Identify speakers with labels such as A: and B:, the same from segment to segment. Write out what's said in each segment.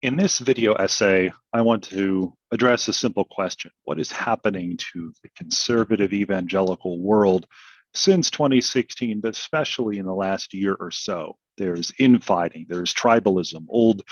A: In this video essay, I want to address a simple question. What is happening to the conservative evangelical world since 2016, but especially in the last year or so? There's infighting, there's tribalism, old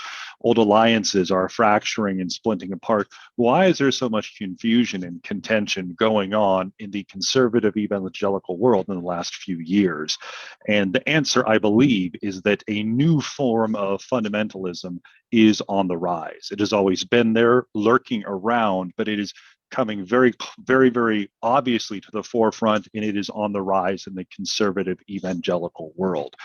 A: alliances are fracturing and splinting apart. Why is there so much confusion and contention going on in the conservative evangelical world in the last few years? And the answer, I believe, is that a new form of fundamentalism is on the rise. It has always been there, lurking around, but it is coming very obviously to the forefront, and it is on the rise in the conservative evangelical world.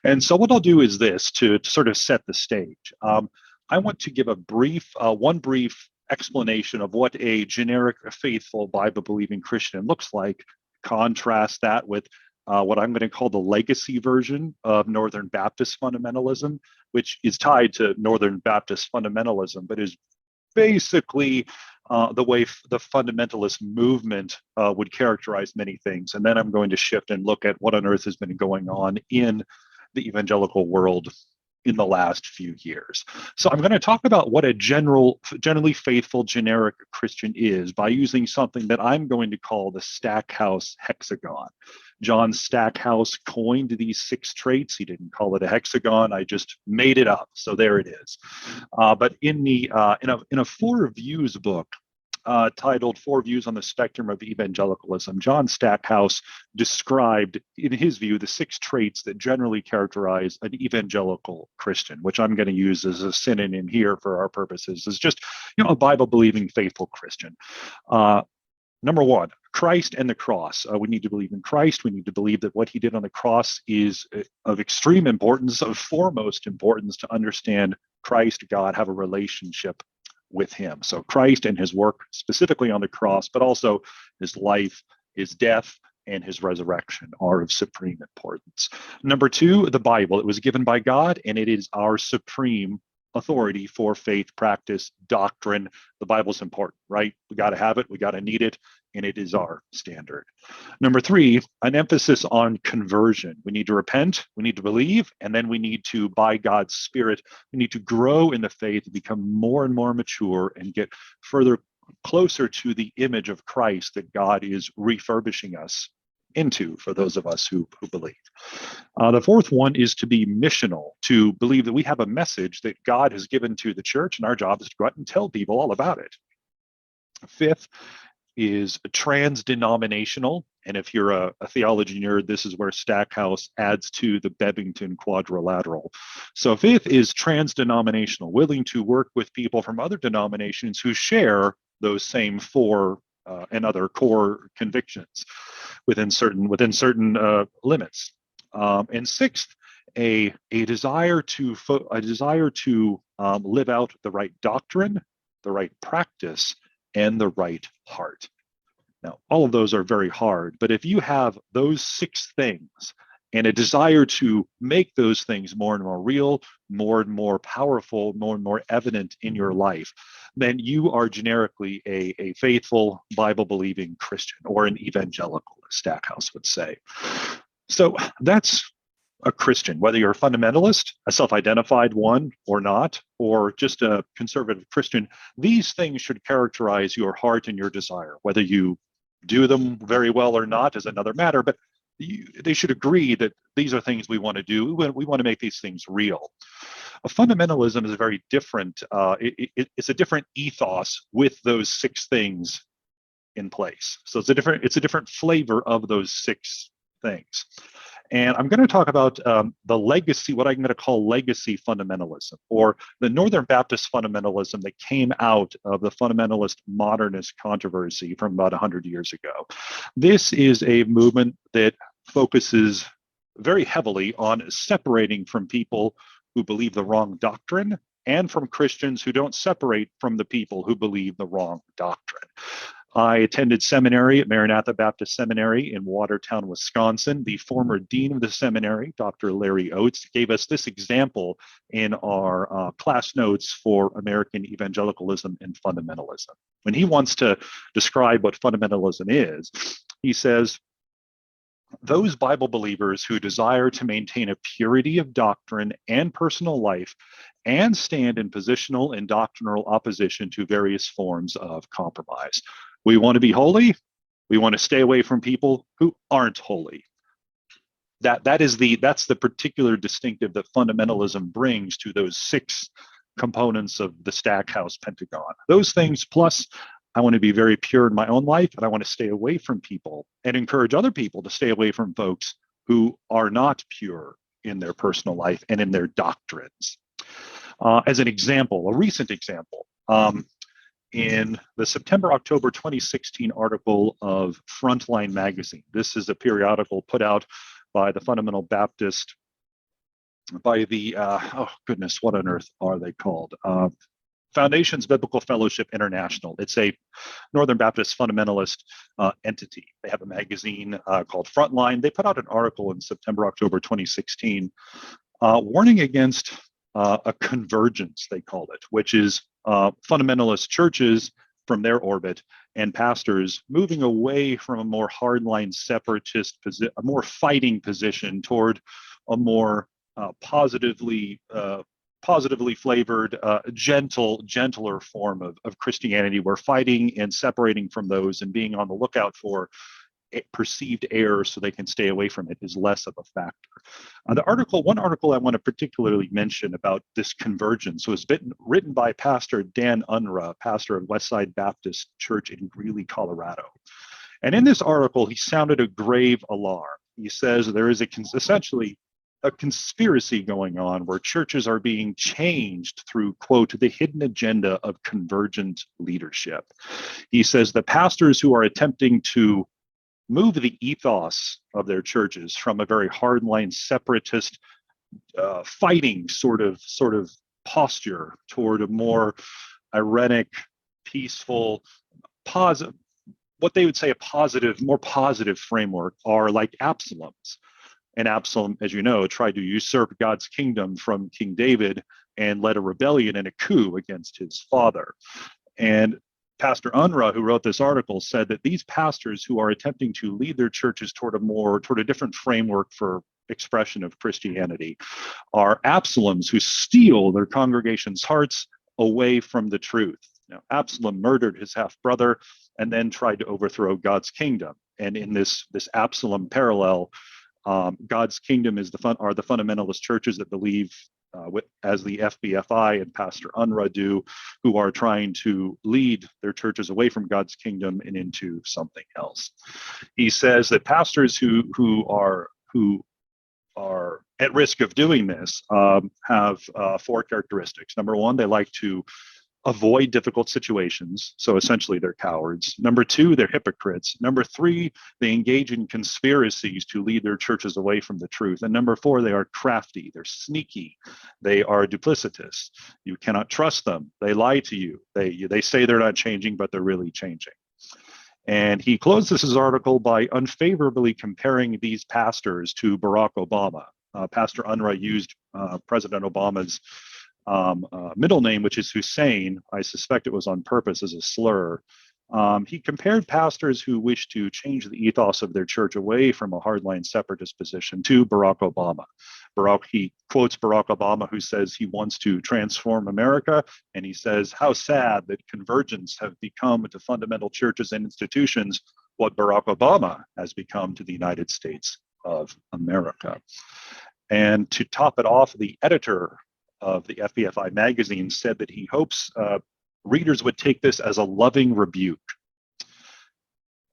A: And so what I'll do is this to sort of set the stage. I want to give a one brief explanation of what a generic, faithful, Bible-believing Christian looks like, contrast that with what I'm going to call the legacy version of Northern Baptist fundamentalism, which is tied to Northern Baptist fundamentalism, but is basically the way the fundamentalist movement would characterize many things. And then I'm going to shift and look at what on earth has been going on in the evangelical world in the last few years. So I'm going to talk about what a generally faithful generic Christian is by using something that I'm going to call the Stackhouse Hexagon. John Stackhouse coined these 6 traits. He didn't call it a hexagon. I just made it up. So there it is. But in a 4 Views book, titled 4 Views on the Spectrum of Evangelicalism, John Stackhouse described, in his view, the 6 traits that generally characterize an evangelical Christian, which I'm going to use as a synonym here for our purposes, is just, a Bible-believing, faithful Christian. Number 1, Christ and the cross. We need to believe in Christ. We need to believe that what he did on the cross is of extreme importance, of foremost importance to understand Christ, God, have a relationship with him. So Christ and his work specifically on the cross, but also his life, his death, and his resurrection are of supreme importance. Number 2, the Bible. It was given by God, and it is our supreme authority for faith, practice, doctrine. The Bible's important, right? We got to have it, we got to need it, and it is our standard. Number 3, an emphasis on conversion. We need to repent, we need to believe, and then we need to, by God's Spirit, we need to grow in the faith, become more and more mature, and get closer to the image of Christ that God is refurbishing us into for those of us who believe. The 4th one is to be missional, to believe that we have a message that God has given to the church, and our job is to go out and tell people all about it. 5th is trans-denominational, and if you're a theology nerd, this is where Stackhouse adds to the Bevington quadrilateral. So 5th is trans-denominational, willing to work with people from other denominations who share those same 4 and other core convictions within certain limits. And 6th, a desire to live out the right doctrine, the right practice, and the right heart. Now, all of those are very hard, but if you have those 6 things and a desire to make those things more and more real, more and more powerful, more and more evident in your life, then you are generically a faithful, Bible-believing Christian, or an evangelical, as Stackhouse would say. So that's a Christian, whether you're a fundamentalist, a self-identified one or not, or just a conservative Christian. These things should characterize your heart and your desire. Whether you do them very well or not is another matter, but they should agree that these are things we want to do. We want to make these things real. A fundamentalism is a very different, it's a different ethos with those 6 things in place. So it's a different flavor of those 6 things. And I'm going to talk about the legacy, what I'm going to call legacy fundamentalism, or the Northern Baptist fundamentalism that came out of the fundamentalist-modernist controversy from about 100 years ago. This is a movement that focuses very heavily on separating from people who believe the wrong doctrine and from Christians who don't separate from the people who believe the wrong doctrine. I attended seminary at Maranatha Baptist Seminary in Watertown, Wisconsin. The former dean of the seminary, Dr. Larry Oates, gave us this example in our class notes for American evangelicalism and fundamentalism. When he wants to describe what fundamentalism is, he says, those Bible believers who desire to maintain a purity of doctrine and personal life and stand in positional and doctrinal opposition to various forms of compromise. We want to be holy. We want to stay away from people who aren't holy. That's the particular distinctive that fundamentalism brings to those 6 components of the Stackhouse Pentagon. Those things, plus I want to be very pure in my own life, and I want to stay away from people and encourage other people to stay away from folks who are not pure in their personal life and in their doctrines. As an example, a recent example, in the September-October 2016 article of Frontline magazine, this is a periodical put out by the Fundamental Baptist, by the, oh goodness, what on earth are they called? Foundations Biblical Fellowship International. It's a Northern Baptist fundamentalist entity. They have a magazine called Frontline. They put out an article in September, October 2016, warning against a convergence, they called it, which is fundamentalist churches from their orbit and pastors moving away from a more hardline separatist position, a more fighting position toward a more positively flavored, gentler form of Christianity, where fighting and separating from those and being on the lookout for perceived error so they can stay away from it is less of a factor. One article I want to particularly mention about this convergence was written by Pastor Dan Unruh, pastor of Westside Baptist Church in Greeley, Colorado. And in this article, he sounded a grave alarm. He says there is essentially a conspiracy going on where churches are being changed through, quote, the hidden agenda of convergent leadership. He says the pastors who are attempting to move the ethos of their churches from a very hardline separatist fighting sort of posture toward a more ironic, peaceful, positive, what they would say more positive framework are like Absalom's. And Absalom, as you know, tried to usurp God's kingdom from King David and led a rebellion and a coup against his father. And Pastor Unruh, who wrote this article, said that these pastors who are attempting to lead their churches toward a different framework for expression of Christianity are Absaloms who steal their congregation's hearts away from the truth. Now, Absalom murdered his half-brother and then tried to overthrow God's kingdom. And in this Absalom parallel, God's kingdom are the fundamentalist churches that believe, as the FBFI and Pastor Unruh do, who are trying to lead their churches away from God's kingdom and into something else. He says that pastors who are at risk of doing this have 4 characteristics. Number 1, they like to avoid difficult situations. So essentially they're cowards. Number 2, they're hypocrites. Number 3, they engage in conspiracies to lead their churches away from the truth. And number 4, they are crafty. They're sneaky. They are duplicitous. You cannot trust them. They lie to you. They say they're not changing, but they're really changing. And he closes his article by unfavorably comparing these pastors to Barack Obama. Pastor Unruh used President Obama's middle name, which is Hussein. I suspect it was on purpose as a slur. He compared pastors who wish to change the ethos of their church away from a hardline separatist position to Barack Obama. He quotes Barack Obama, who says he wants to transform America, and he says how sad that convergence have become to fundamental churches and institutions what Barack Obama has become to the United States of America. And to top it off, the editor of the FBFI magazine said that he hopes readers would take this as a loving rebuke.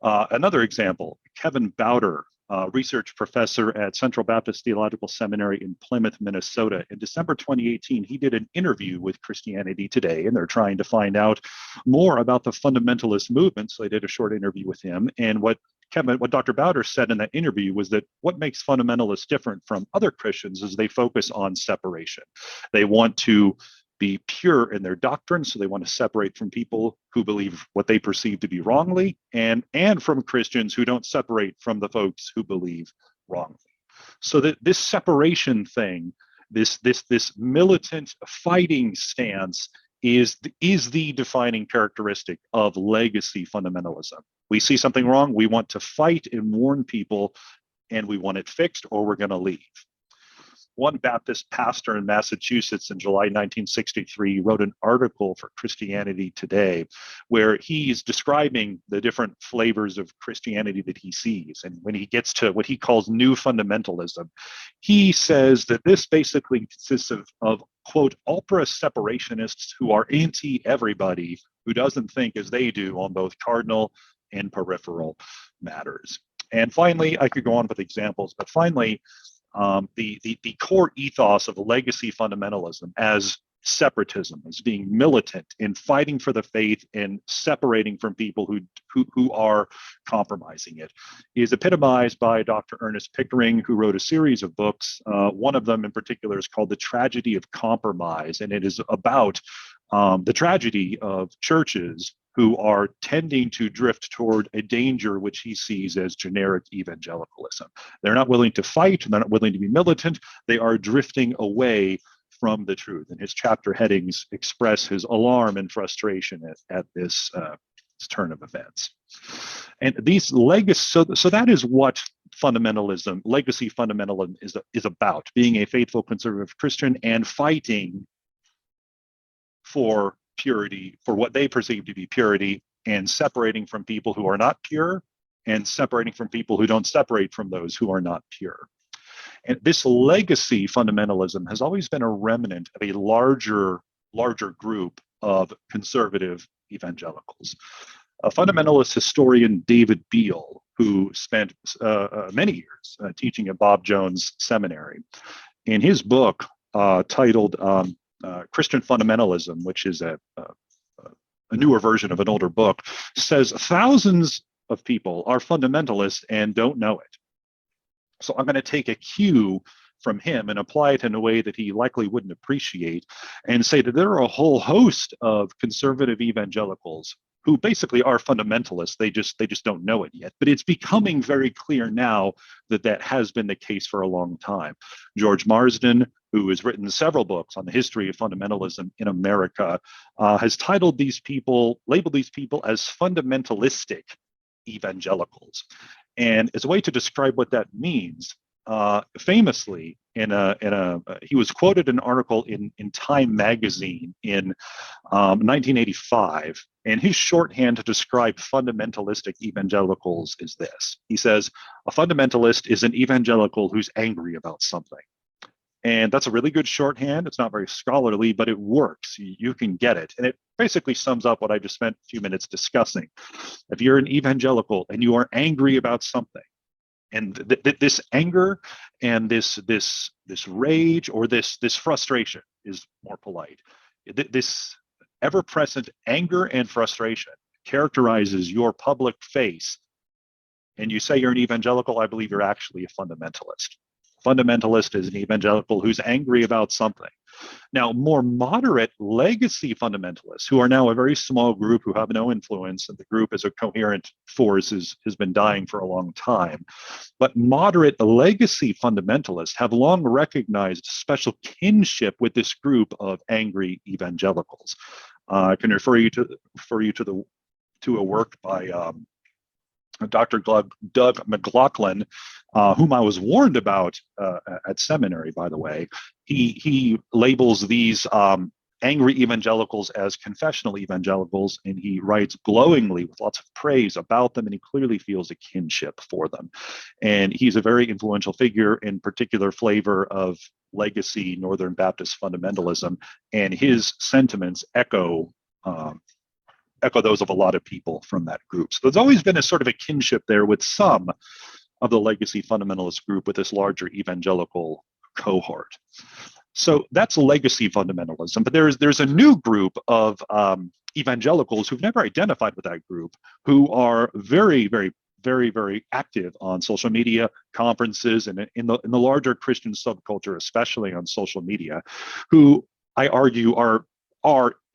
A: Another example, Kevin Bowder, research professor at Central Baptist Theological Seminary in Plymouth, Minnesota. In December 2018, he did an interview with Christianity Today, and they're trying to find out more about the fundamentalist movement. So they did a short interview with him. And what Dr. Bowder said in that interview was that what makes fundamentalists different from other Christians is they focus on separation. They want to be pure in their doctrine, so they want to separate from people who believe what they perceive to be wrongly, and from Christians who don't separate from the folks who believe wrongly. So that this separation thing, this militant fighting stance is the defining characteristic of legacy fundamentalism. We see something wrong, we want to fight and warn people and we want it fixed or we're going to leave. One Baptist pastor in Massachusetts in July 1963 wrote an article for Christianity Today where he's describing the different flavors of Christianity that he sees. And when he gets to what he calls new fundamentalism, he says that this basically consists of quote, ultra-separationists who are anti-everybody, who doesn't think as they do on both cardinal and peripheral matters. And finally, I could go on with examples, but finally, the core ethos of legacy fundamentalism as separatism, as being militant in fighting for the faith and separating from people who are compromising it, is epitomized by Dr. Ernest Pickering, who wrote a series of books. One of them in particular is called The Tragedy of Compromise, and it is about the tragedy of churches who are tending to drift toward a danger which he sees as generic evangelicalism. They're not willing to fight, they're not willing to be militant, they are drifting away from the truth. And his chapter headings express his alarm and frustration at this turn of events. And these legacy, so that is what fundamentalism, legacy fundamentalism is about, being a faithful conservative Christian and fighting for purity, for what they perceive to be purity, and separating from people who are not pure, and separating from people who don't separate from those who are not pure. And this legacy fundamentalism has always been a remnant of a larger group of conservative evangelicals. A fundamentalist historian, David Beale, who spent many years teaching at Bob Jones Seminary, in his book titled Christian Fundamentalism, which is a newer version of an older book, says thousands of people are fundamentalists and don't know it. So I'm going to take a cue from him and apply it in a way that he likely wouldn't appreciate, and say that there are a whole host of conservative evangelicals who basically are fundamentalists. They just don't know it yet. But it's becoming very clear now that that has been the case for a long time. George Marsden, who has written several books on the history of fundamentalism in America, has labeled these people as fundamentalistic evangelicals. And as a way to describe what that means, famously, he was quoted in an article in Time magazine in 1985, and his shorthand to describe fundamentalistic evangelicals is this. He says, a fundamentalist is an evangelical who's angry about something. And that's a really good shorthand. It's not very scholarly, but it works. You can get it. And it basically sums up what I just spent a few minutes discussing. If you're an evangelical and you are angry about something, and this anger and this rage or this frustration is more polite. This ever-present anger and frustration characterizes your public face, and you say you're an evangelical, I believe you're actually a fundamentalist. Fundamentalist is an evangelical who's angry about something. Now, more moderate legacy fundamentalists, who are now a very small group who have no influence, and the group as a coherent force has been dying for a long time. But moderate legacy fundamentalists have long recognized special kinship with this group of angry evangelicals. I can refer you to a work by Dr. Doug McLaughlin, whom I was warned about at seminary, by the way. He labels these angry evangelicals as confessional evangelicals, and he writes glowingly with lots of praise about them, and he clearly feels a kinship for them. And he's a very influential figure in particular flavor of legacy Northern Baptist fundamentalism, and his sentiments echo those of a lot of people from that group. So there's always been a sort of a kinship there with some of the legacy fundamentalist group with this larger evangelical cohort. So that's legacy fundamentalism. But there's a new group of evangelicals who've never identified with that group, who are very, very, very, very active on social media, conferences, and in the larger Christian subculture, especially on social media, who I argue are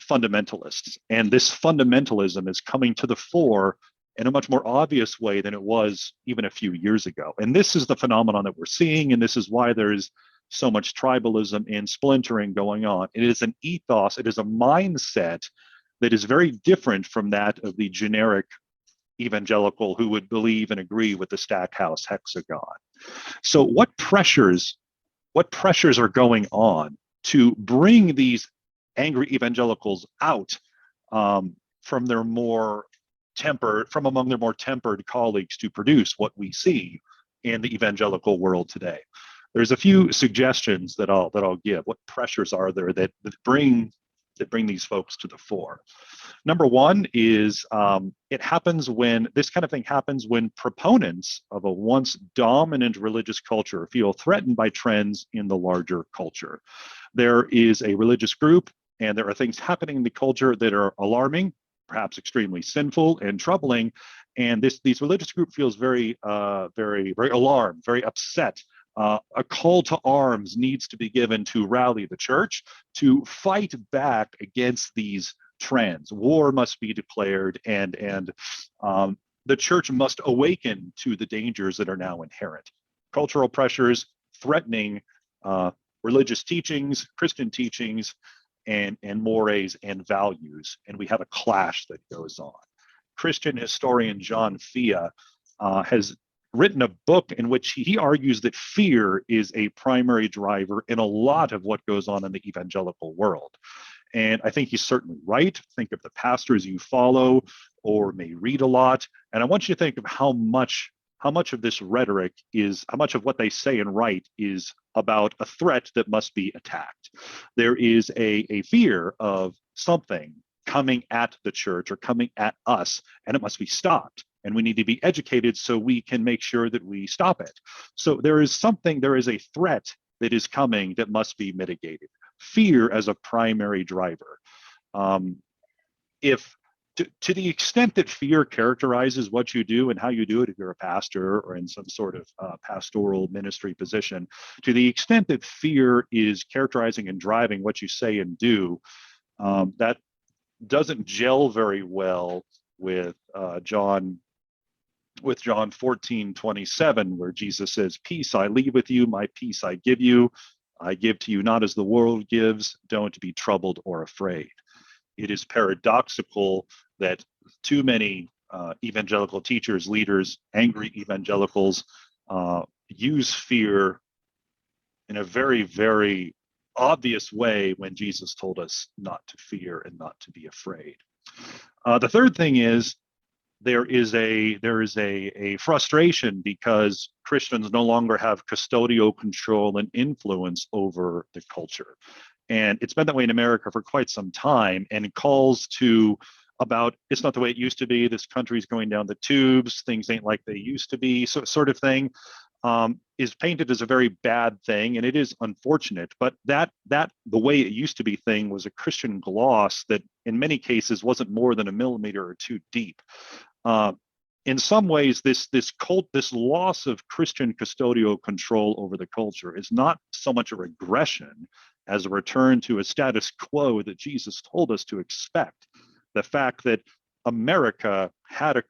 A: fundamentalists. And this fundamentalism is coming to the fore in a much more obvious way than it was even a few years ago. And this is the phenomenon that we're seeing, and this is why there is so much tribalism and splintering going on. It is an ethos, it is a mindset that is very different from that of the generic evangelical who would believe and agree with the Stackhouse Hexagon. So what pressures are going on to bring these angry evangelicals out from among their more tempered colleagues to produce what we see in the evangelical world today? There's a few suggestions that I'll give. What pressures are there that bring these folks to the fore? Number one is this kind of thing happens when proponents of a once dominant religious culture feel threatened by trends in the larger culture. There is a religious group, and there are things happening in the culture that are alarming, perhaps extremely sinful and troubling, and this religious group feels very alarmed, very upset. A call to arms needs to be given to rally the church to fight back against these trends. War must be declared, and the church must awaken to the dangers that are now inherent. Cultural pressures threatening religious teachings, Christian teachings, and mores and values, and we have a clash that goes on. Christian historian John Fea has written a book in which he argues that fear is a primary driver in a lot of what goes on in the evangelical world. And I think he's certainly right. Think of the pastors you follow or may read a lot. And I want you to think of how much of this rhetoric is, how much of what they say and write is about a threat that must be attacked. There is a fear of something coming at the church or coming at us, and it must be stopped. And we need to be educated so we can make sure that we stop it. So there is a threat that is coming that must be mitigated. Fear as a primary driver. To the extent that fear characterizes what you do and how you do it, if you're a pastor or in some sort of pastoral ministry position, to the extent that fear is characterizing and driving what you say and do, that doesn't gel very well with John 14:27, where Jesus says, "Peace I leave with you, my peace I give you. I give to you not as the world gives. Don't be troubled or afraid." It is paradoxical that too many evangelical teachers, leaders, angry evangelicals use fear in a very, very obvious way when Jesus told us not to fear and not to be afraid. The third thing is there is a frustration because Christians no longer have custodial control and influence over the culture. And it's been that way in America for quite some time, and it calls to about, it's not the way it used to be, this country's going down the tubes, things ain't like they used to be, sort of thing, is painted as a very bad thing, and it is unfortunate. But that the way it used to be thing was a Christian gloss that in many cases wasn't more than a millimeter or two deep. In some ways, this loss of Christian custodial control over the culture is not so much a regression as a return to a status quo that Jesus told us to expect. The fact that America had the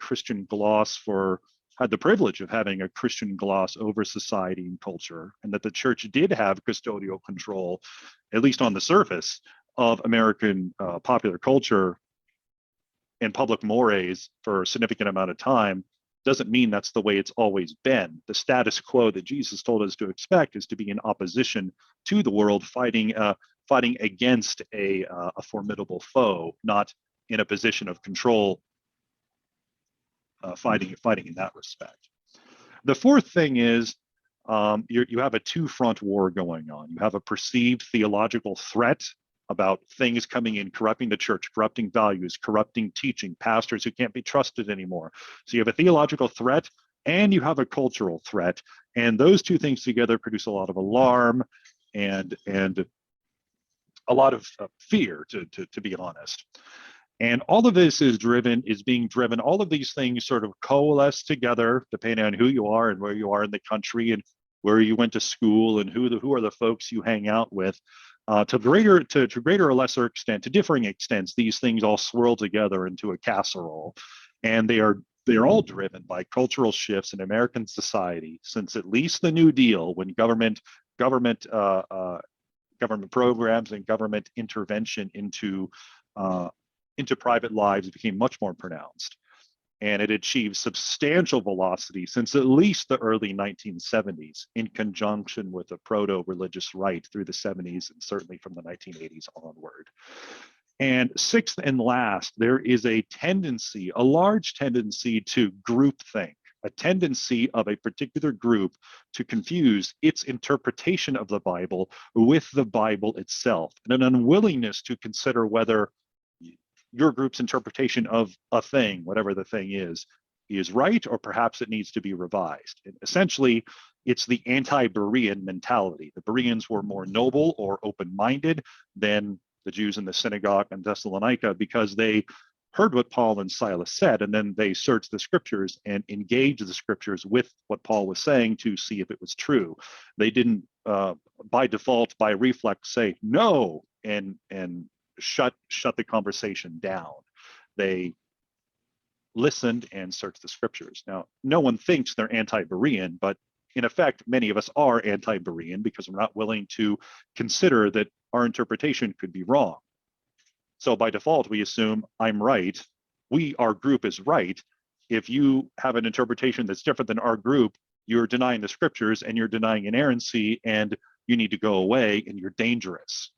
A: privilege of having a Christian gloss over society and culture, and that the church did have custodial control, at least on the surface, of American popular culture and public mores for a significant amount of time, doesn't mean that's the way it's always been. The status quo that Jesus told us to expect is to be in opposition to the world, fighting against a formidable foe, not in a position of control, fighting in that respect. The fourth thing is you have a two-front war going on. You have a perceived theological threat about things coming in, corrupting the church, corrupting values, corrupting teaching, pastors who can't be trusted anymore. So you have a theological threat and you have a cultural threat, and those two things together produce a lot of alarm and a lot of fear, to be honest. And all of this is being driven, all of these things sort of coalesce together, depending on who you are and where you are in the country and where you went to school and who are the folks you hang out with. To greater or lesser extent, to differing extents, these things all swirl together into a casserole, and they are all driven by cultural shifts in American society since at least the New Deal, when government programs and government intervention into private lives became much more pronounced. and it achieved substantial velocity since at least the early 1970s in conjunction with the proto-religious right through the 70s and certainly from the 1980s onward. And sixth and last, there is a tendency, a large tendency to groupthink, a tendency of a particular group to confuse its interpretation of the Bible with the Bible itself, and an unwillingness to consider whether your group's interpretation of a thing, whatever the thing is right, or perhaps it needs to be revised. And essentially, it's the anti-Berean mentality. The Bereans were more noble or open-minded than the Jews in the synagogue in Thessalonica because they heard what Paul and Silas said, and then they searched the scriptures and engaged the scriptures with what Paul was saying to see if it was true. They didn't, by default, by reflex, say no and shut the conversation down. They listened and searched the scriptures. Now, no one thinks they're anti-Berean, but in effect, many of us are anti-Berean because we're not willing to consider that our interpretation could be wrong. So by default, we assume I'm right. Our group is right. If you have an interpretation that's different than our group, you're denying the scriptures and you're denying inerrancy and you need to go away and you're dangerous.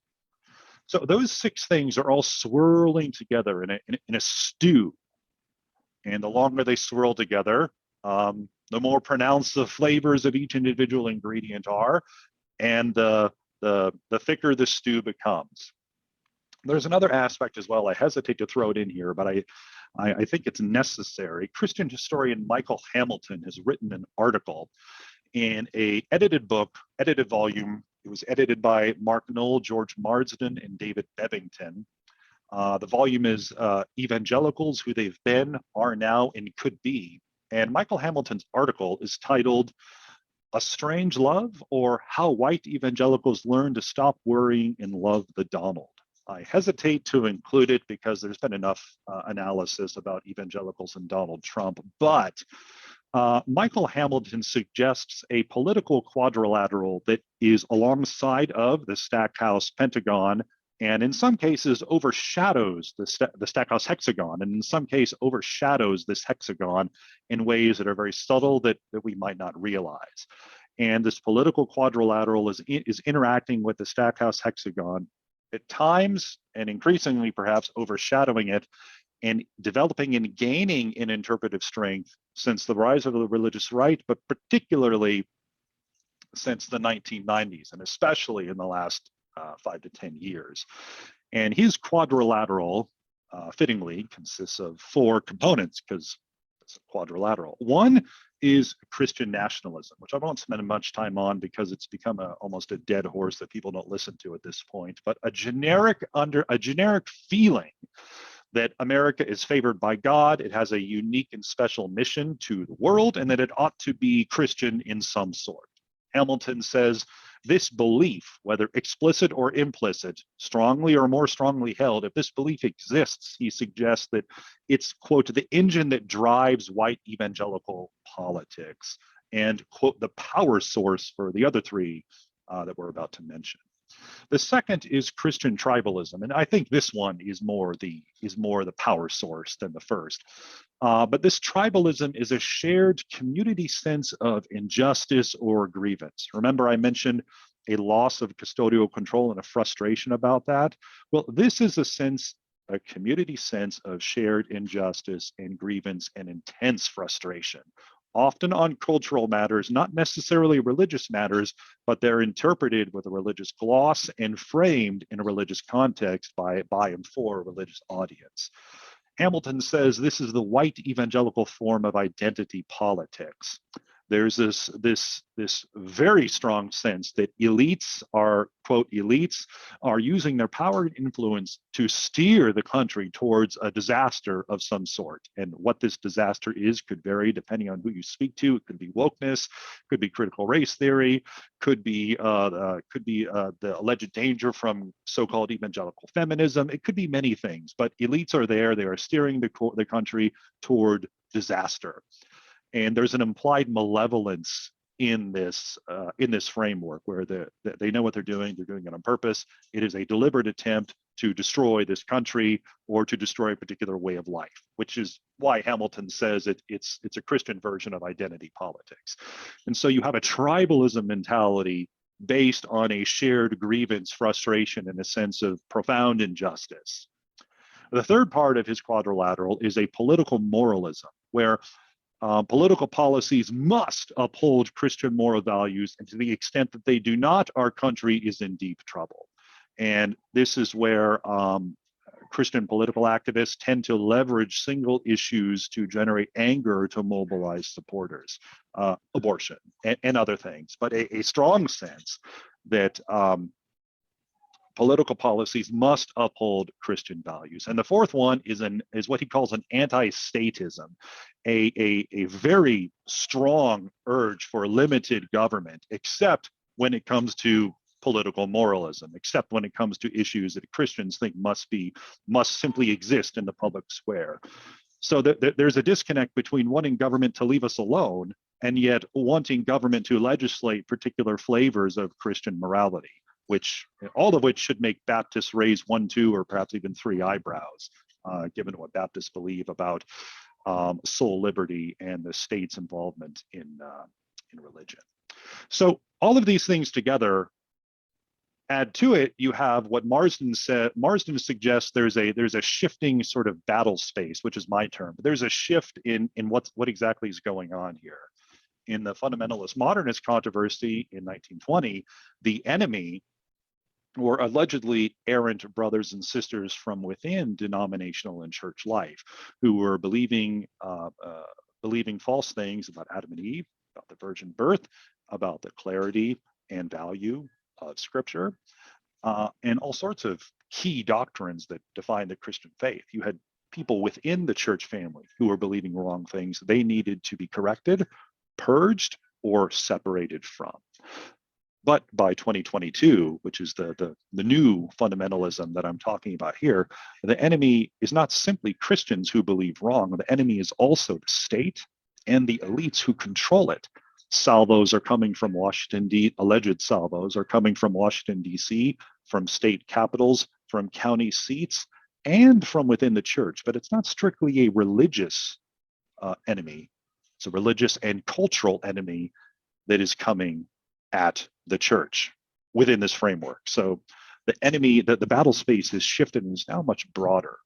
A: So those six things are all swirling together in a stew. And the longer they swirl together, the more pronounced the flavors of each individual ingredient are, and the thicker the stew becomes. There's another aspect as well. I hesitate to throw it in here, but I think it's necessary. Christian historian Michael Hamilton has written an article in an edited volume. It was edited by Mark Knoll, George Marsden, and David Bevington. The volume is Evangelicals, Who They've Been, Are Now, and Could Be. And Michael Hamilton's article is titled A Strange Love, or How White Evangelicals Learn to Stop Worrying and Love the Donald. I hesitate to include it because there's been enough analysis about evangelicals and Donald Trump, but Michael Hamilton suggests a political quadrilateral that is alongside of the Stackhouse Pentagon, and in some cases overshadows the Stackhouse Hexagon, and in some case overshadows this hexagon in ways that are very subtle that we might not realize. And this political quadrilateral is interacting with the Stackhouse Hexagon at times, and increasingly perhaps overshadowing it, and developing and gaining in interpretive strength since the rise of the religious right, but particularly since the 1990s, and especially in the last 5 to 10 years. And his quadrilateral, fittingly, consists of 4 components because it's a quadrilateral. One is Christian nationalism, which I won't spend much time on because it's become almost a dead horse that people don't listen to at this point, but a generic feeling that America is favored by God, it has a unique and special mission to the world, and that it ought to be Christian in some sort. Hamilton says this belief, whether explicit or implicit, strongly or more strongly held, if this belief exists, he suggests that it's, quote, the engine that drives white evangelical politics, and, quote, the power source for the other 3 that we're about to mention. The second is Christian tribalism, and I think this one is more the power source than the first. But this tribalism is a shared community sense of injustice or grievance. Remember, I mentioned a loss of custodial control and a frustration about that. Well, this is a community sense of shared injustice and grievance and intense frustration, often on cultural matters, not necessarily religious matters, but they're interpreted with a religious gloss and framed in a religious context by and for a religious audience. Hamilton says this is the white evangelical form of identity politics. There's this very strong sense that elites are, quote, elites are using their power and influence to steer the country towards a disaster of some sort. And what this disaster is could vary depending on who you speak to. It could be wokeness, could be critical race theory, could be the alleged danger from so-called evangelical feminism. It could be many things, but elites are there. They are steering the country toward disaster. And there's an implied malevolence in this framework where they know what they're doing it on purpose. It is a deliberate attempt to destroy this country or to destroy a particular way of life, which is why Hamilton says it's a Christian version of identity politics. And so you have a tribalism mentality based on a shared grievance, frustration, and a sense of profound injustice. The third part of his quadrilateral is a political moralism, where political policies must uphold Christian moral values, and to the extent that they do not, our country is in deep trouble. And this is where Christian political activists tend to leverage single issues to generate anger to mobilize supporters, abortion and other things, but a strong sense that political policies must uphold Christian values. And the fourth one is what he calls an anti-statism, a very strong urge for limited government, except when it comes to political moralism, except when it comes to issues that Christians think must simply exist in the public square. So there's a disconnect between wanting government to leave us alone and yet wanting government to legislate particular flavors of Christian morality, all of which should make Baptists raise 1, 2, or perhaps even 3 eyebrows, given what Baptists believe about soul liberty and the state's involvement in religion. So all of these things together, add to it, you have what Marsden said. Marsden suggests there's a shifting sort of battle space, which is my term. But there's a shift in what exactly is going on here. In the fundamentalist-modernist controversy in 1920, the enemy were allegedly errant brothers and sisters from within denominational and church life who were believing false things about Adam and Eve, about the virgin birth, about the clarity and value of Scripture, and all sorts of key doctrines that define the Christian faith. You had people within the church family who were believing wrong things. They needed to be corrected, purged, or separated from. But by 2022, which is the new fundamentalism that I'm talking about here, the enemy is not simply Christians who believe wrong. The enemy is also the state and the elites who control it. Salvos are coming from alleged salvos are coming from Washington, D.C., from state capitals, from county seats, and from within the church. But it's not strictly a religious enemy. It's a religious and cultural enemy that is coming at the church within this framework. So the enemy, the battle space has shifted and is now much broader.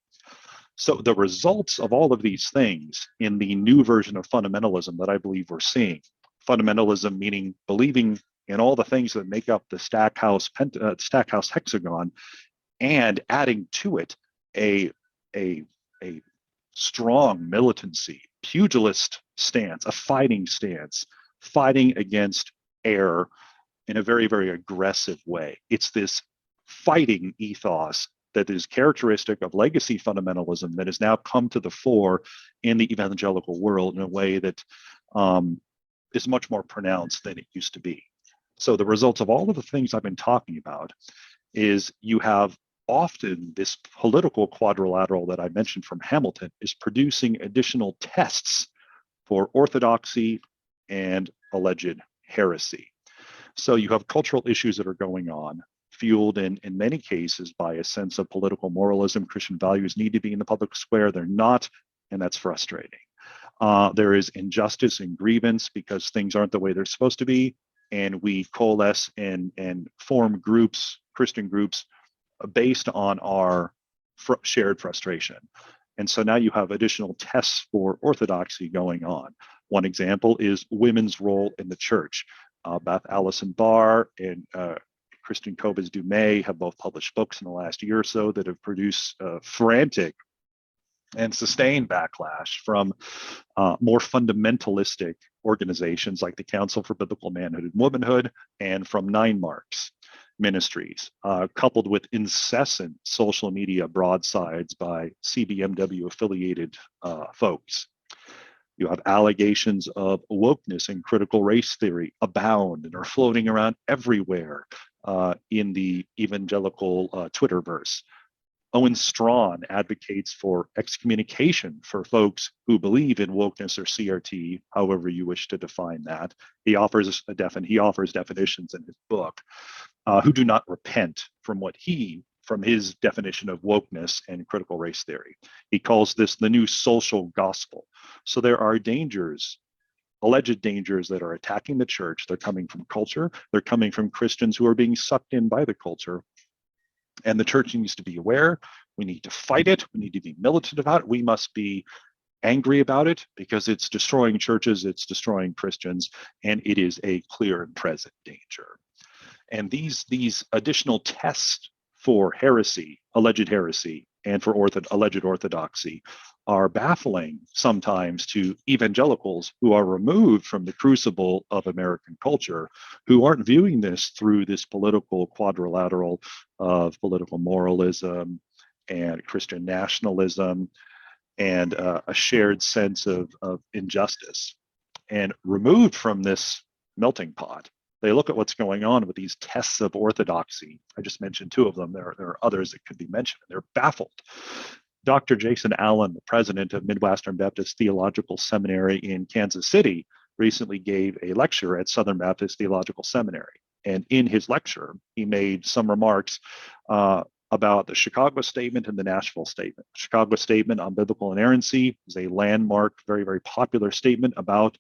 A: So the results of all of these things in the new version of fundamentalism that I believe we're seeing, fundamentalism meaning believing in all the things that make up the Stackhouse Hexagon, and adding to it a strong militancy, pugilist stance, a fighting stance, fighting against error in a very, very aggressive way. It's this fighting ethos that is characteristic of legacy fundamentalism that has now come to the fore in the evangelical world in a way that is much more pronounced than it used to be. So the results of all of the things I've been talking about is you have often this political quadrilateral that I mentioned from Hamilton is producing additional tests for orthodoxy and alleged heresy. So you have cultural issues that are going on, fueled in many cases by a sense of political moralism. Christian values need to be in the public square. They're not, and that's frustrating. There is injustice and grievance because things aren't the way they're supposed to be, and we coalesce and form groups, Christian groups, based on our shared frustration. And so now you have additional tests for orthodoxy going on. One example is women's role in the church. Beth Allison Barr and Kristen Kobes Dumais have both published books in the last year or so that have produced frantic and sustained backlash from more fundamentalistic organizations like the Council for Biblical Manhood and Womanhood and from 9 Marks Ministries, coupled with incessant social media broadsides by CBMW affiliated folks. You have allegations of wokeness and critical race theory abound and are floating around everywhere in the evangelical Twitterverse. Owen Strachan advocates for excommunication for folks who believe in wokeness or CRT, however you wish to define that. He offers definitions in his book, who do not repent from his definition of wokeness and critical race theory. He calls this the new social gospel. So there are alleged dangers that are attacking the church. They're coming from culture. They're coming from Christians who are being sucked in by the culture. And the church needs to be aware. We need to fight it. We need to be militant about it. We must be angry about it because it's destroying churches, it's destroying Christians, and it is a clear and present danger. And these additional tests for heresy, alleged heresy, and for alleged orthodoxy are baffling sometimes to evangelicals who are removed from the crucible of American culture, who aren't viewing this through this political quadrilateral of political moralism and Christian nationalism and a shared sense of injustice. And removed from this melting pot, they look at what's going on with these tests of orthodoxy. I just mentioned two of them. There are others that could be mentioned. They're baffled. Dr. Jason Allen, the president of Midwestern Baptist Theological Seminary in Kansas City, recently gave a lecture at Southern Baptist Theological Seminary. And in his lecture, he made some remarks about the Chicago Statement and the Nashville Statement. The Chicago Statement on biblical inerrancy is a landmark, very, very popular statement about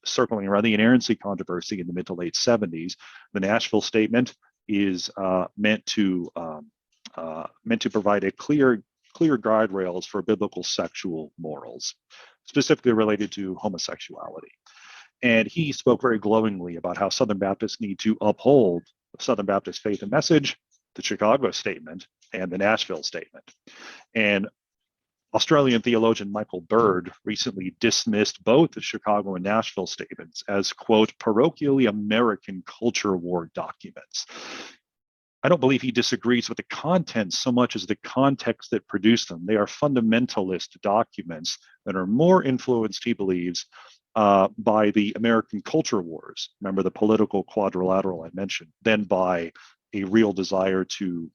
A: circling around the inerrancy controversy in the mid to late 70s. The Nashville Statement is meant to provide a clear guardrails for biblical sexual morals, specifically related to homosexuality. And he spoke very glowingly about how Southern Baptists need to uphold the Southern Baptist faith and message, the Chicago Statement, and the Nashville Statement. And Australian theologian Michael Bird recently dismissed both the Chicago and Nashville statements as, quote, parochially American culture war documents. I don't believe he disagrees with the content so much as the context that produced them. They are fundamentalist documents that are more influenced, he believes, by the American culture wars, remember the political quadrilateral I mentioned, than by a real desire to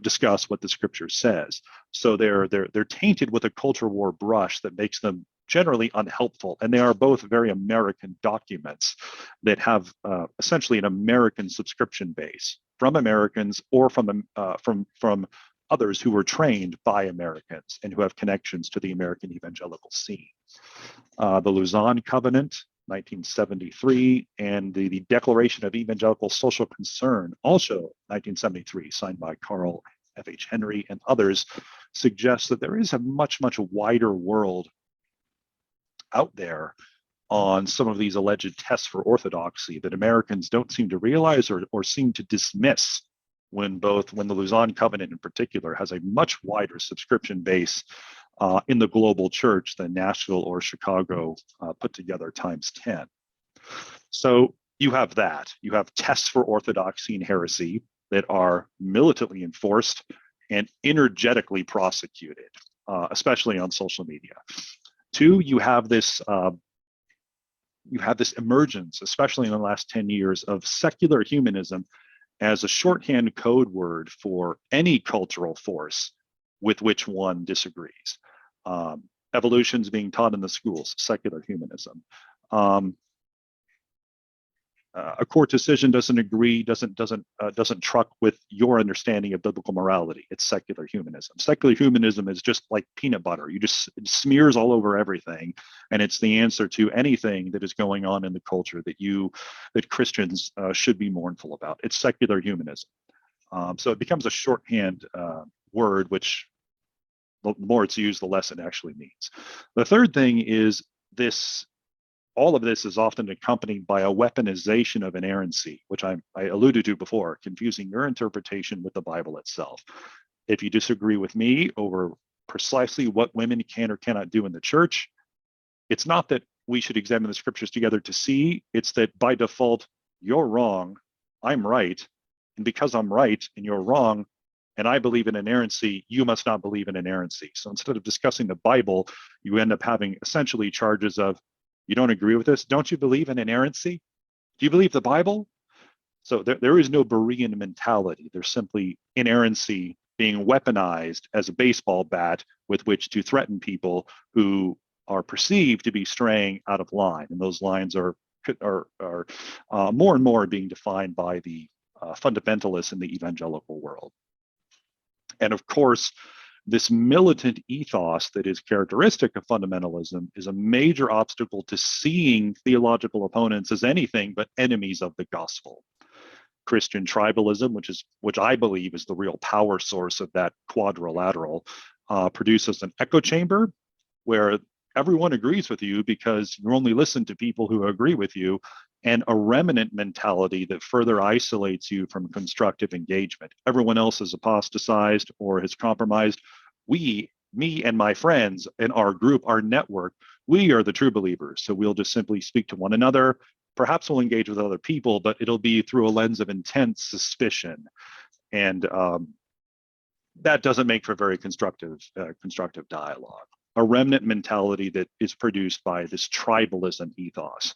A: discuss what the scripture says. So they're tainted with a culture war brush that makes them generally unhelpful, and they are both very American documents that have essentially an American subscription base from Americans or from others who were trained by Americans and who have connections to the American evangelical scene. The Lausanne Covenant, 1973, and the Declaration of Evangelical Social Concern, also 1973, signed by Carl F.H. Henry and others, suggests that there is a much, much wider world out there on some of these alleged tests for orthodoxy that Americans don't seem to realize or seem to dismiss when the Lausanne Covenant in particular has a much wider subscription base in the global church than Nashville or Chicago put together times 10. So you have that. You have tests for orthodoxy and heresy that are militantly enforced and energetically prosecuted, especially on social media. Two, you have this emergence, especially in the last 10 years, of secular humanism as a shorthand code word for any cultural force with which one disagrees. Evolution's being taught in the schools, secular humanism. A court decision doesn't truck with your understanding of biblical morality. It's secular humanism. Secular humanism is just like peanut butter. It smears all over everything, and it's the answer to anything that is going on in the culture that Christians should be mournful about. It's secular humanism. So it becomes a shorthand word, which the more it's used, the less it actually means. The third thing is all of this is often accompanied by a weaponization of inerrancy, which I alluded to before, confusing your interpretation with the Bible itself. If you disagree with me over precisely what women can or cannot do in the church, it's not that we should examine the scriptures together to see, it's that by default, you're wrong, I'm right, and because I'm right and you're wrong, and I believe in inerrancy, you must not believe in inerrancy. So instead of discussing the Bible, you end up having essentially charges of, you don't agree with this? Don't you believe in inerrancy? Do you believe the Bible? So there is no Berean mentality. There's simply inerrancy being weaponized as a baseball bat with which to threaten people who are perceived to be straying out of line. And those lines are more and more being defined by the fundamentalists in the evangelical world. And of course, this militant ethos that is characteristic of fundamentalism is a major obstacle to seeing theological opponents as anything but enemies of the gospel. Christian tribalism, which I believe is the real power source of that quadrilateral, produces an echo chamber where everyone agrees with you because you only listen to people who agree with you, and a remnant mentality that further isolates you from constructive engagement. Everyone else is apostatized or has compromised. Me and my friends and our group, our network, we are the true believers. So we'll just simply speak to one another. Perhaps we'll engage with other people, but it'll be through a lens of intense suspicion. And that doesn't make for very constructive dialogue. A remnant mentality that is produced by this tribalism ethos.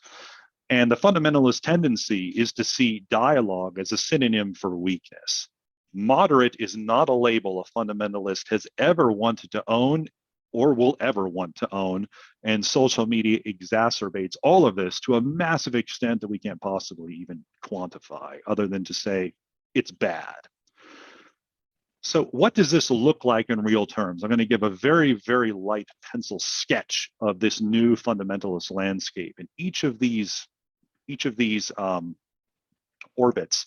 A: And the fundamentalist tendency is to see dialogue as a synonym for weakness. Moderate is not a label a fundamentalist has ever wanted to own or will ever want to own. And social media exacerbates all of this to a massive extent that we can't possibly even quantify, other than to say it's bad. So what does this look like in real terms? I'm going to give a very, very light pencil sketch of this new fundamentalist landscape. And each of these orbits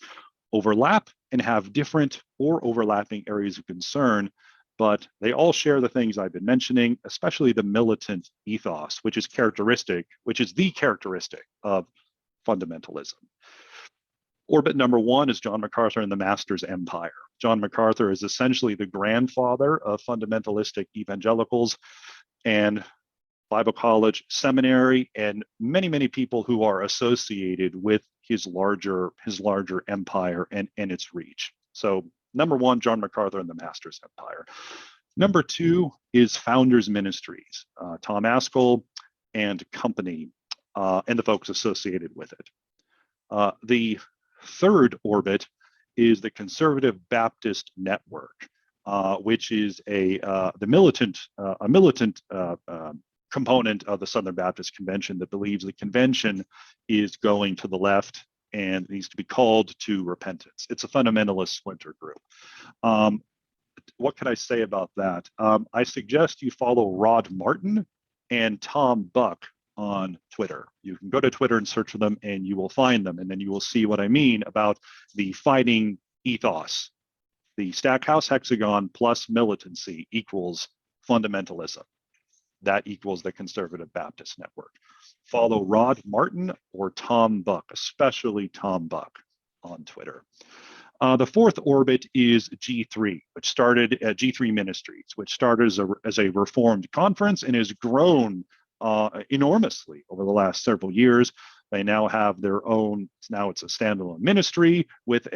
A: overlap and have different or overlapping areas of concern, but they all share the things I've been mentioning, especially the militant ethos, which is the characteristic of fundamentalism. Orbit number one is John MacArthur and the Master's Empire. John MacArthur is essentially the grandfather of fundamentalistic evangelicals and Bible college, seminary, and many, many people who are associated with his larger empire and its reach. So number one, John MacArthur and the Master's Empire. Number two is Founders Ministries, Tom Askell and company, and the folks associated with it. The third orbit is the Conservative Baptist Network, which is a militant component of the Southern Baptist Convention that believes the convention is going to the left and needs to be called to repentance. It's a fundamentalist splinter group. What can I say about that? I suggest you follow Rod Martin and Tom Buck on Twitter. You can go to Twitter and search for them and you will find them, and then you will see what I mean about the fighting ethos. The Stackhouse Hexagon plus militancy equals fundamentalism. That equals the Conservative Baptist Network. Follow Rod Martin or Tom Buck, especially Tom Buck on Twitter. The fourth orbit is G3, which started at G3 Ministries, which started as a Reformed conference and has grown enormously over the last several years. They now have their own, now it's a standalone ministry with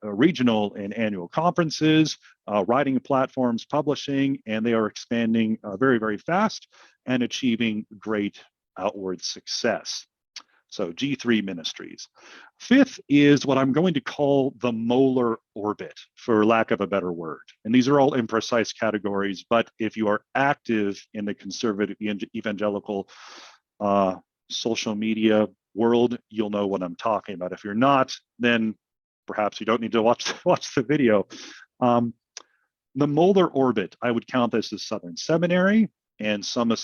A: regional and annual conferences, writing platforms, publishing, and they are expanding very, very fast and achieving great outward success. So G3 Ministries. Fifth is what I'm going to call the molar orbit, for lack of a better word. And these are all imprecise categories, but if you are active in the conservative evangelical social media world, you'll know what I'm talking about. If you're not, then perhaps you don't need to watch the video. The molar orbit, I would count this as Southern Seminary and some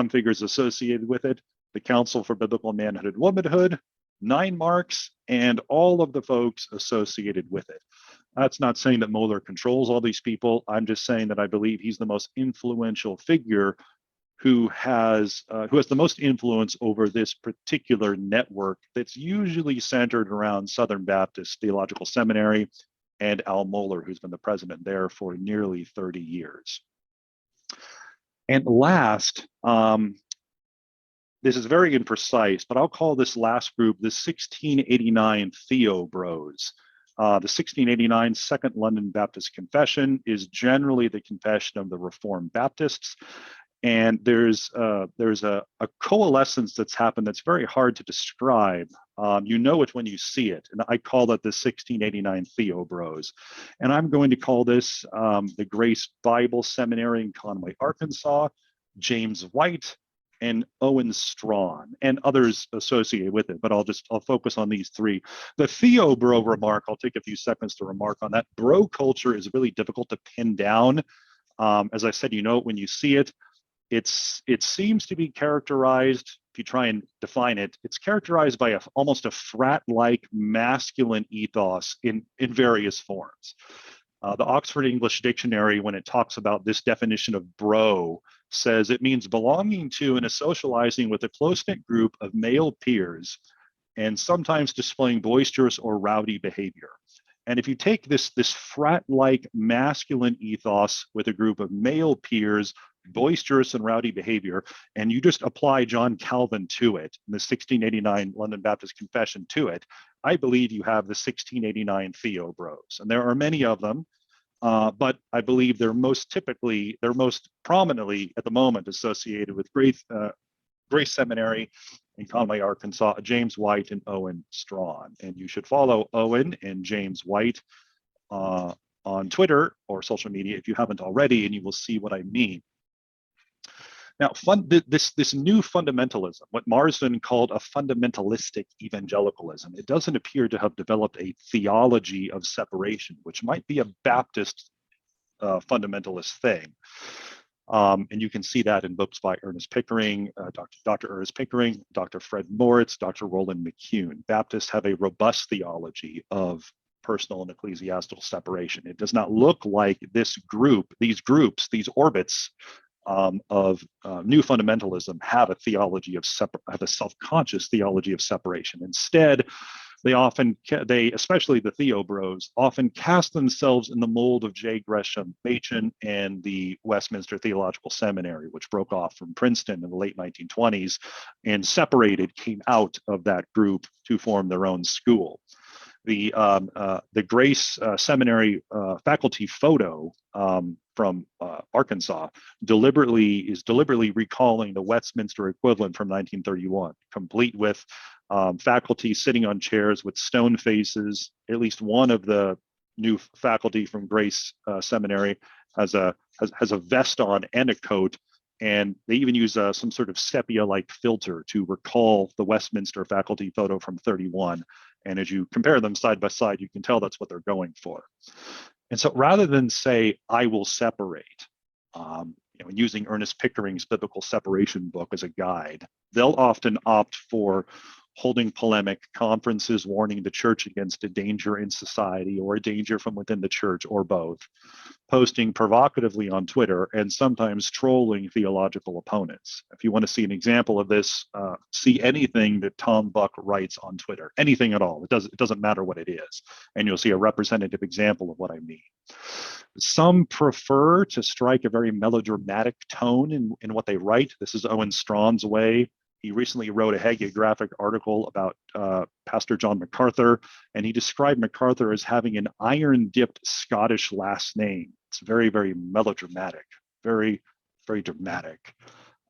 A: figures associated with it, the Council for Biblical Manhood and Womanhood, 9 Marks, and all of the folks associated with it. That's not saying that Moeller controls all these people. I'm just saying that I believe he's the most influential figure who has the most influence over this particular network that's usually centered around Southern Baptist Theological Seminary and Al Mohler, who's been the president there for nearly 30 years. And last, this is very imprecise, but I'll call this last group the 1689 Theo Bros. The 1689 Second London Baptist Confession is generally the confession of the Reformed Baptists. And there's a coalescence that's happened that's very hard to describe. You know it when you see it. And I call that the 1689 Theobros. And I'm going to call this the Grace Bible Seminary in Conway, Arkansas, James White, and Owen Strawn, and others associated with it, but I'll focus on these three. The Theobro remark, I'll take a few seconds to remark on that. Bro culture is really difficult to pin down. As I said, you know it when you see it. It seems to be characterized, if you try and define it, it's characterized by almost a frat-like masculine ethos in various forms. The Oxford English Dictionary, when it talks about this definition of bro, says it means belonging to and socializing with a close-knit group of male peers and sometimes displaying boisterous or rowdy behavior. And if you take this frat-like masculine ethos with a group of male peers, boisterous and rowdy behavior, and you just apply John Calvin to it, the 1689 London Baptist Confession to it, I believe you have the 1689 Theobros. And there are many of them, but I believe they're most prominently at the moment associated with Grace Seminary in Conway, Arkansas, James White and Owen Strawn. And you should follow Owen and James White on Twitter or social media if you haven't already, and you will see what I mean. Now, this new fundamentalism, what Marsden called a fundamentalistic evangelicalism, it doesn't appear to have developed a theology of separation, which might be a Baptist fundamentalist thing. And you can see that in books by Ernest Pickering, Dr. Ernest Pickering, Dr. Fred Moritz, Dr. Roland McCune. Baptists have a robust theology of personal and ecclesiastical separation. It does not look like these orbits of new fundamentalism have a theology of have a self-conscious theology of separation. Instead, they especially the Theobros often cast themselves in the mold of J. Gresham Machen and the Westminster Theological Seminary, which broke off from Princeton in the late 1920s and came out of that group to form their own school. The Grace Seminary faculty photo from Arkansas is deliberately recalling the Westminster equivalent from 1931, complete with faculty sitting on chairs with stone faces. At least one of the new faculty from Grace Seminary has a vest on and a coat, and they even use some sort of sepia-like filter to recall the Westminster faculty photo from 31. And as you compare them side by side, you can tell that's what they're going for. And so rather than say, I will separate, using Ernest Pickering's biblical separation book as a guide, they'll often opt for holding polemic conferences, warning the church against a danger in society or a danger from within the church or both, posting provocatively on Twitter, and sometimes trolling theological opponents. If you want to see an example of this, see anything that Tom Buck writes on Twitter, anything at all. It doesn't matter what it is, and you'll see a representative example of what I mean. Some prefer to strike a very melodramatic tone in what they write. This is Owen Strawn's way. He recently wrote a hagiographic article about Pastor John MacArthur, and he described MacArthur as having an iron-dipped Scottish last name. It's very, very melodramatic, very, very dramatic.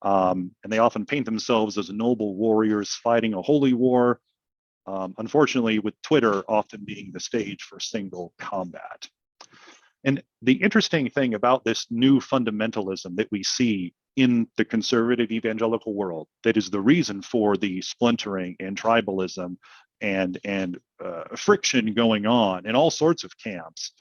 A: And they often paint themselves as noble warriors fighting a holy war, unfortunately with Twitter often being the stage for single combat. And the interesting thing about this new fundamentalism that we see in the conservative evangelical world, that is the reason for the splintering and tribalism and friction going on in all sorts of camps.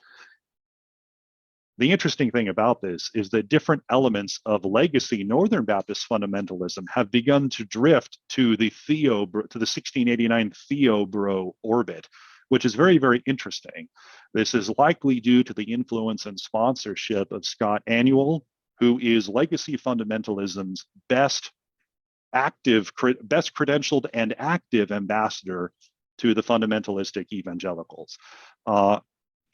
A: The interesting thing about this is that different elements of legacy Northern Baptist fundamentalism have begun to drift to the 1689 Theobro orbit, which is very, very interesting. This is likely due to the influence and sponsorship of Scott Annual, who is legacy fundamentalism's best credentialed and active ambassador to the fundamentalistic evangelicals. On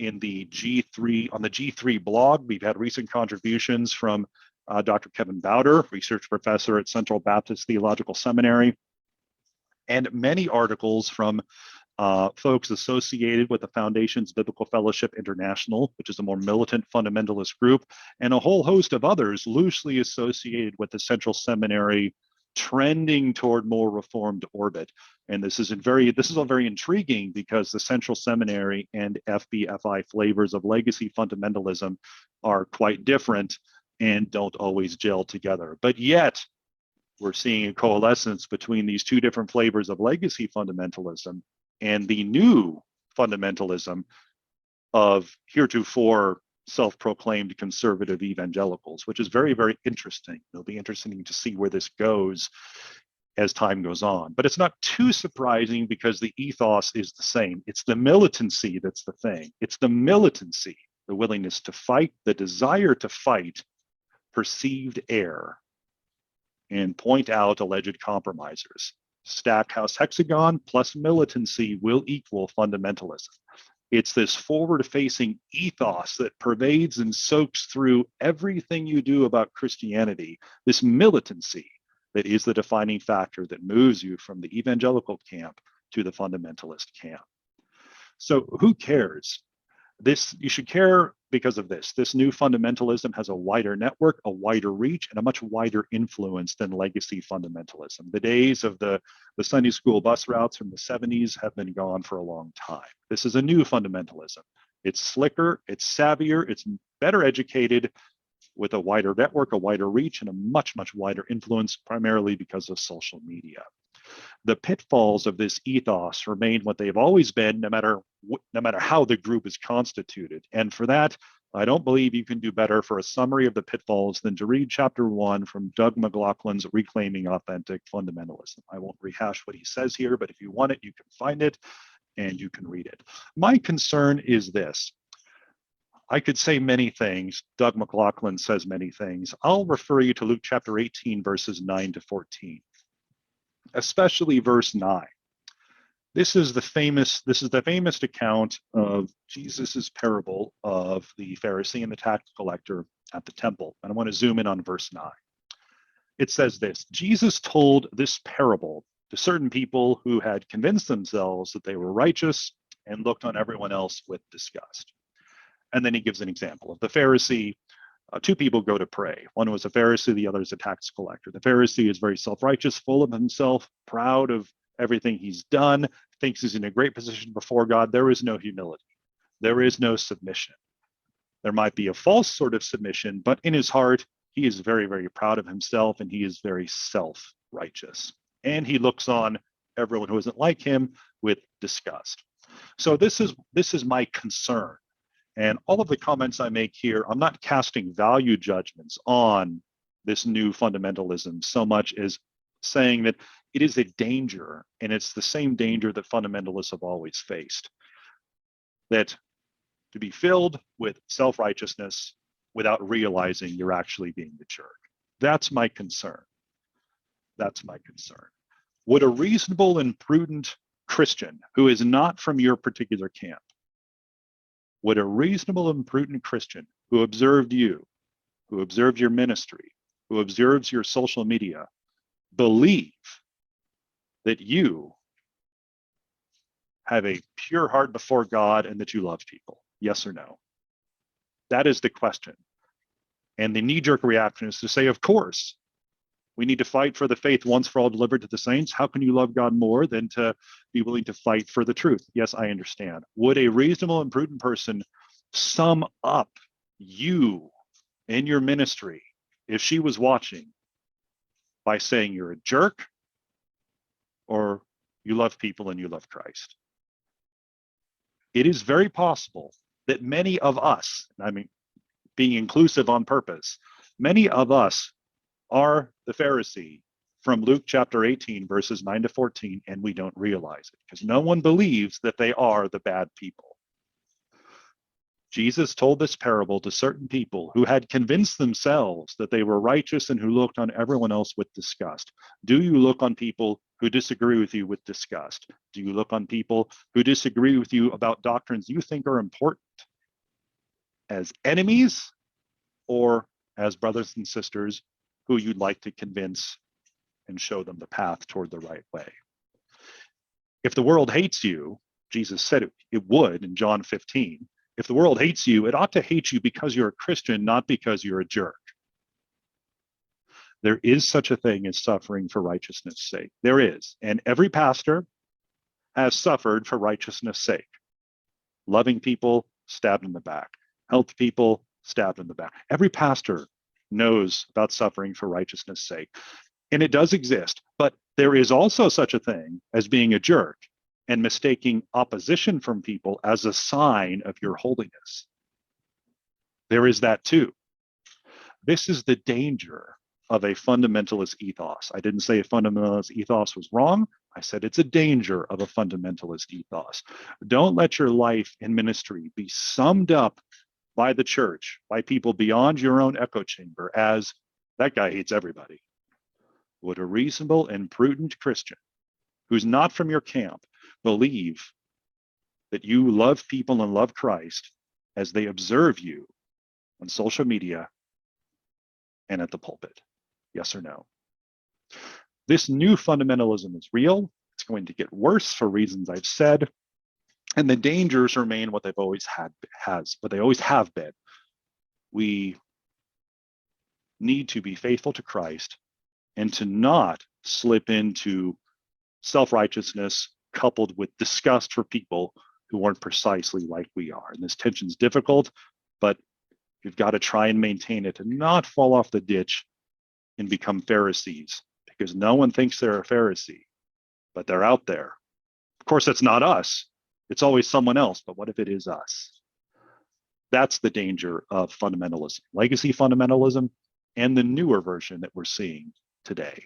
A: the G3 blog, we've had recent contributions from Dr. Kevin Bowder, research professor at Central Baptist Theological Seminary, and many articles from folks associated with the Foundation's Biblical Fellowship International, which is a more militant fundamentalist group, and a whole host of others loosely associated with the Central Seminary, trending toward more reformed orbit. And this is all very intriguing because the Central Seminary and FBFI flavors of legacy fundamentalism are quite different and don't always gel together. But yet, we're seeing a coalescence between these two different flavors of legacy fundamentalism and the new fundamentalism of heretofore self-proclaimed conservative evangelicals, which is very, very interesting. It'll be interesting to see where this goes as time goes on. But it's not too surprising because the ethos is the same. It's the militancy that's the thing. It's the militancy, the willingness to fight, the desire to fight perceived error and point out alleged compromisers. Stackhouse Hexagon plus militancy will equal fundamentalism. It's this forward-facing ethos that pervades and soaks through everything you do about Christianity, this militancy that is the defining factor that moves you from the evangelical camp to the fundamentalist camp. So who cares? You should care because of this. This new fundamentalism has a wider network, a wider reach, and a much wider influence than legacy fundamentalism. The days of the Sunday school bus routes from the 70s have been gone for a long time. This is a new fundamentalism. It's slicker, it's savvier, it's better educated, with a wider network, a wider reach, and a much, much wider influence, primarily because of social media. The pitfalls of this ethos remain what they've always been, no matter how the group is constituted. And for that, I don't believe you can do better for a summary of the pitfalls than to read chapter 1 from Doug McLaughlin's Reclaiming Authentic Fundamentalism. I won't rehash what he says here, but if you want it, you can find it and you can read it. My concern is this. I could say many things. Doug McLaughlin says many things. I'll refer you to Luke chapter 18, verses 9 to 14. Especially verse 9. This is the famous account of Jesus's parable of the Pharisee and the tax collector at the temple. And I want to zoom in on verse 9. It says this: Jesus told this parable to certain people who had convinced themselves that they were righteous and looked on everyone else with disgust. And then he gives an example of the Pharisee. Two people go to pray. One was a Pharisee, the other is a tax collector. The Pharisee is very self-righteous, full of himself, proud of everything he's done, thinks he's in a great position before God. There is no humility. There is no submission. There might be a false sort of submission, but in his heart, he is very, very proud of himself, and he is very self-righteous. And he looks on everyone who isn't like him with disgust. So this is my concern. And all of the comments I make here, I'm not casting value judgments on this new fundamentalism so much as saying that it is a danger, and it's the same danger that fundamentalists have always faced. That to be filled with self-righteousness without realizing you're actually being the jerk. That's my concern. That's my concern. Would a reasonable and prudent Christian who is not from your particular camp, would a reasonable and prudent Christian who observed you, who observed your ministry, who observes your social media, believe that you have a pure heart before God and that you love people? Yes or no? That is the question. And the knee-jerk reaction is to say, of course, we need to fight for the faith once for all delivered to the saints. How can you love God more than to be willing to fight for the truth? Yes, I understand. Would a reasonable and prudent person sum up you and your ministry, if she was watching, by saying you're a jerk or you love people and you love Christ? It is very possible that many of us, I mean, being inclusive on purpose, many of us are the Pharisee from Luke chapter 18, verses 9 to 14, and we don't realize it because no one believes that they are the bad people. Jesus told this parable to certain people who had convinced themselves that they were righteous and who looked on everyone else with disgust. Do you look on people who disagree with you with disgust? Do you look on people who disagree with you about doctrines you think are important as enemies or as brothers and sisters who you'd like to convince and show them the path toward the right way? If the world hates you, Jesus said it would in John 15. If the world hates you, it ought to hate you because you're a Christian, not because you're a jerk. There is such a thing as suffering for righteousness' sake. There is. And every pastor has suffered for righteousness' sake. Loving people, stabbed in the back. Helped people, stabbed in the back. Every pastor knows about suffering for righteousness' sake. And it does exist. But there is also such a thing as being a jerk and mistaking opposition from people as a sign of your holiness. There is that too. This is the danger of a fundamentalist ethos. I didn't say a fundamentalist ethos was wrong. I said it's a danger of a fundamentalist ethos. Don't let your life and ministry be summed up by the church, by people beyond your own echo chamber as, that guy hates everybody. Would a reasonable and prudent Christian who's not from your camp believe that you love people and love Christ as they observe you on social media and at the pulpit? Yes or no? This new fundamentalism is real. It's going to get worse for reasons I've said. And the dangers remain what they've always what they always have been. We need to be faithful to Christ and to not slip into self-righteousness coupled with disgust for people who aren't precisely like we are. And this tension's difficult, but you've got to try and maintain it and not fall off the ditch and become Pharisees, because no one thinks they're a Pharisee, but they're out there. Of course, that's not us. It's always someone else, but what if it is us? That's the danger of fundamentalism, legacy fundamentalism, and the newer version that we're seeing today.